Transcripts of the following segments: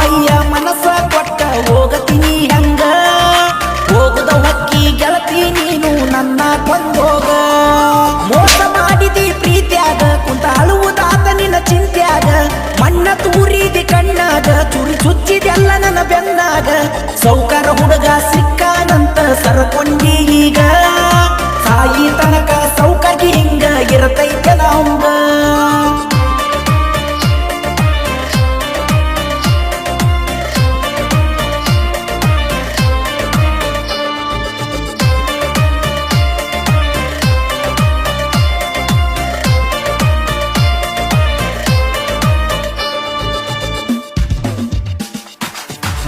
ಮೈಯ ಮನಸ್ಸ ಕೊಟ್ಟ ಹೋಗತೀನಿ ಹಂಗ ಹೋಗದ ಹೊಕ್ಕಿ ಗೆಳತಿ ನೀನು ನನ್ನ ಕೊಂದೋಗ ಮೋಸ ಮಾಡಿದಿ ಪ್ರೀತ್ಯಾಗ ಕುಂತ ಅಳುವುದಾತ ನಿನ್ನ ಚಿಂತ್ಯಾಗ ಮಣ್ಣ ತೂರಿದಿ ಕಣ್ಣಾಗ ಚುರಿ ಚುಚ್ಚಿದೆಲ್ಲ ನನ್ನ ಬೆನ್ನಾಗ ಸೌಕರ ಹುಡುಗ ಸಿಕ್ಕಾನಂತ ಸರಕೊಂಡಿ ಈಗ ಸಾಯಿ ತನಕ ಸೌಕರ್ಗಿ ಹಿಂಗ ಇರತೈತೆ ನಾವಂಗ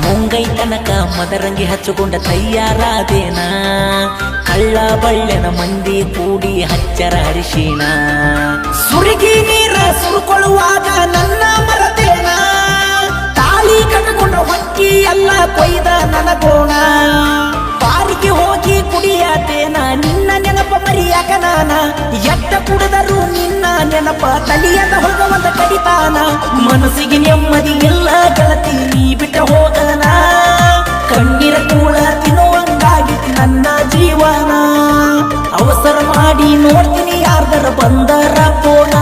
ಮುಂಗೈ ತನಕ ಮದರಂಗಿ ಹಚ್ಚಿಕೊಂಡ ತಯ್ಯಾರಾದೇನ ಕಳ್ಳ ಬಳ್ಳೆನ ಮಂದಿ ಕೂಡಿ ಹಚ್ಚರ ಹರಿಶಿನ ಸುರುಗಿ ನೀರ ಸುರುಕೊಳ್ಳುವಾಗ ನನ್ನ ಮರತೇನ ತಾಳಿ ಕಟ್ಕೊಂಡ ಹೊಕ್ಕಿ ಎಲ್ಲ ಕೊಯ್ದ ನನಗೋಣ ಬಾರಿಗೆ ಹೋಗಿ ಕುಡಿಯಾತೇನ ನಿನ್ನ ನೆನಪ ಮರಿಯಾಕ ನಾನ ಎಟ್ಟ ಕುಡಿದರು ನಿನ್ನ ನೆನಪ ತಲಿಯದ ಹೋಗವಂತ ಕಡಿತಾನ ಮನಸ್ಸಿಗೆ ನೆಮ್ಮದಿ ಎಲ್ಲ ಗೆಳತಿ ನೀ ಬಿಟ್ಟ ಹೋಗನ ಕಣ್ಣೀರ ಕೂಳ ತಿನ್ನುವಂಗಾಗಿತ್ತು ನನ್ನ ಜೀವನ ಅವಸರ ಮಾಡಿ ನೋಡ್ತೀನಿ ಯಾರ್ದರ ಬಂದರ ಪೋನ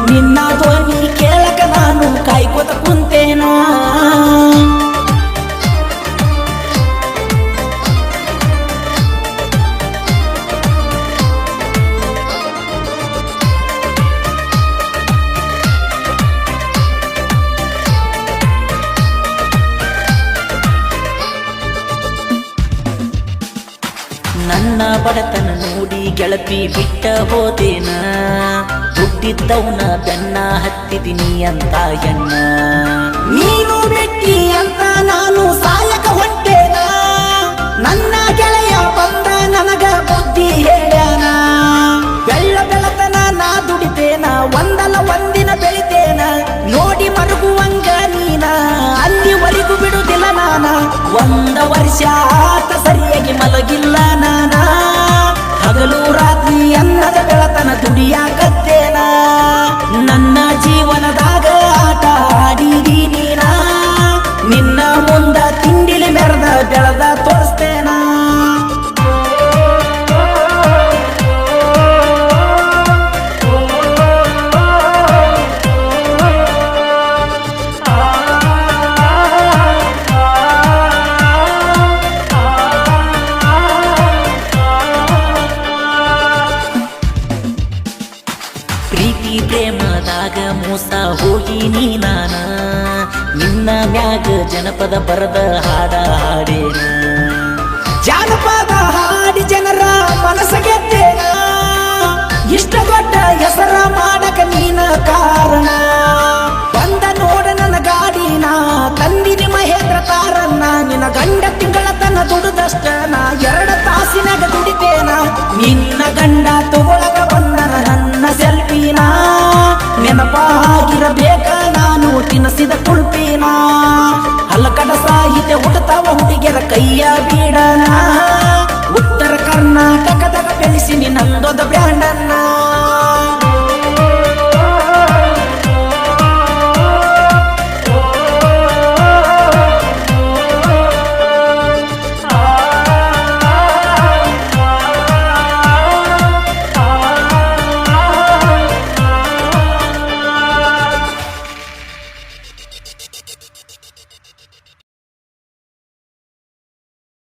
ನಿನ್ನ ಧ್ವನಿ ಕೇಳಕ ನಾನು ಕಾಯ್ಕೋತ ಕುಂತೇನ ನನ್ನ ಬಡತನ ನೋಡಿ ಗೆಳತಿ ಬಿಟ್ಟ ಹೋದೇನ ಹುಟ್ಟಿದ್ದವನ ಬೆನ್ನ ಹತ್ತಿದಿನಿ ಅಂತ ಎಣ್ಣ ನೀನು ಬಿಟ್ಟಿ ಅಂತ ನಾನು ಸಾಯಕ ಹೊಂಟೇನ ನನ್ನ ಗೆಳೆಯ ಬಂದ ನನಗ ಬುದ್ಧಿ ಹೇಳ್ಯಾನ ಬೆಳತನ ನಾ ದುಡಿತೇನ ಒಂದಲ್ಲ ಒಂದಿನ ಬೆಳಿತೇನ ನೋಡಿ ಮರುಗುವಂಗ ನೀನ ಅಲ್ಲಿವರೆಗೂ ಬಿಡುದಿಲ್ಲ ನಾನ ಒಂದ ವರ್ಷ ಆತ ಸರಿಯಾಗಿ ಮಲಗಿಲ್ಲ ನಾನ ಹಗಲು ರಾತ್ರಿ ಅನ್ನದ ಬೆಳತನ ದುಡಿಯಾಕತ್ತೇನ ನನ್ನ ಜೀವನದಾಗ ಆಟ ಆಡಿದಿ ನೀನ ನಿನ್ನ ಮುಂದ ತಿಂಡಿಲಿ ಮೆರೆದ ಬೆಳೆದ ತೋರಿಸ್ತೇನ ಪ್ರೀತಿ ಪ್ರೇಮದಾಗ ಮೋಸ ಹೋಗಿನಿ ನಾನ ನಿನ್ನ ಮ್ಯಾಗ ಜನಪದ ಬರದ ಹಾಡ ಹಾಡೇನ ಜಾನಪದ ಹಾಡಿ ಜನರ ಮನಸ್ಸ ಗೆದ್ದೇನ ಇಷ್ಟ ದೊಡ್ಡ ಹೆಸರ ಮಾಡಕ ನೀನ ಕಾರಣ ಬಂದ ನೋಡ ನನ್ನ ಗಾಡಿನ ತಂದಿನಿ ಮಹೇಂದ್ರ ತಾರನ್ನ ನಿನ್ನ ಗಂಡ ತಿಂಗಳ ತನ್ನ ದುಡಿದಷ್ಟ ನಾ 2 ತಾಸಿನಾಗ ದುಡಿತೇನ ನಿನ್ನ ಗಂಡ ತಗೊಳಗ ಬಂದನ ನನ್ನ ಸೆಲ್ಫಿನ ನೆನಪಾಗಿರಬೇಕ ನಾನು ತಿನ್ನಿಸಿದ ಕುಳ್ಪಿನ ಹಲಕಡ ಸಾಹಿತ್ಯ ಹುಟ್ಟತಾವ ಹುಡುಗಿಯರ ಕೈಯ ಬೀಡನ ಉತ್ತರ ಕರ್ನಾಟಕದಾಗ ಬೆಳೆಸಿನಿ ನಂದೊಂದು ಬ್ರ್ಯಾಂಡನ್ನ